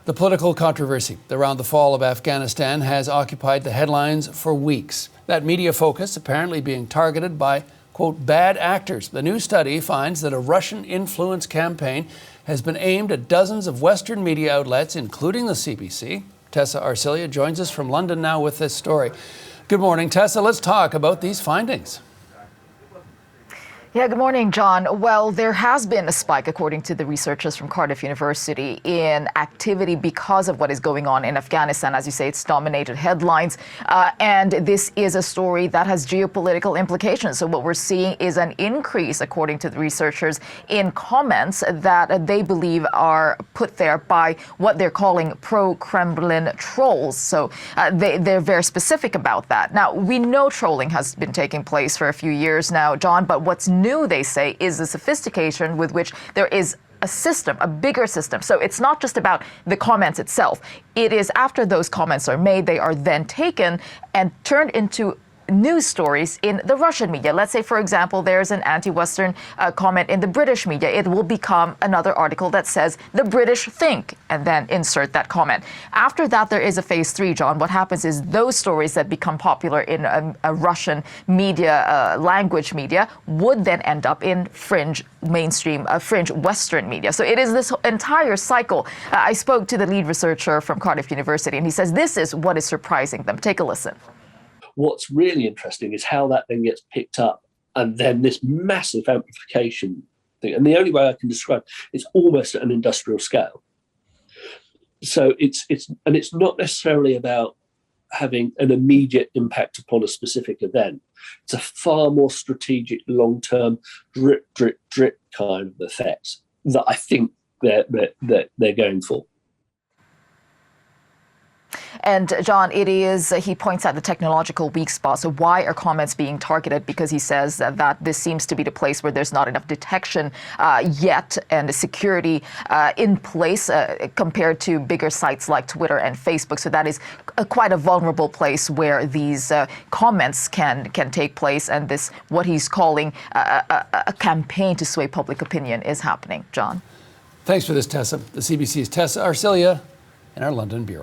The political controversy around the fall of Afghanistan has occupied the headlines for weeks. That media focus apparently being targeted by, quote, bad actors. The new study finds that a Russian influence campaign has been aimed at dozens of Western media outlets, including the CBC. Tessa Arcilia joins us from London now with this story. Good morning, Tessa. Let's talk about these findings. Yeah, good morning, John. Well, there has been a spike, according to the researchers from Cardiff University, in activity because of what is going on in Afghanistan. As you say, it's dominated headlines. And this is a story that has geopolitical implications. So what we're seeing is an increase, according to the researchers, in comments that they believe are put there by what they're calling pro-Kremlin trolls. So they're very specific about that. Now, we know trolling has been taking place for a few years now, John, but what's new, they say, is the sophistication with which there is a system, a bigger system. So it's not just about the comments itself. It is after those comments are made, they are then taken and turned into news stories in the Russian media. Let's say, for example, there's an anti-Western comment in the British media. It will become another article that says the British think, and then insert that comment. After that, there is a phase 3, John. What happens is those stories that become popular in a Russian media, language media, would then end up in fringe mainstream, fringe Western media. So it is this entire cycle. I spoke to the lead researcher from Cardiff University, and he says this is what is surprising them. Take a listen. What's really interesting is how that then gets picked up, and then this massive amplification thing. And the only way I can describe it's almost at an industrial scale. So it's not necessarily about having an immediate impact upon a specific event. It's a far more strategic, long-term, drip, drip, drip kind of effect that I think they're going for. And John, it is, he points out the technological weak spot. So why are comments being targeted? Because he says that this seems to be the place where there's not enough detection yet and the security in place compared to bigger sites like Twitter and Facebook. So that is quite a vulnerable place where these comments can take place. And this, what he's calling a campaign to sway public opinion, is happening. John. Thanks for this, Tessa. The CBC's Tessa Arcilia in our London bureau.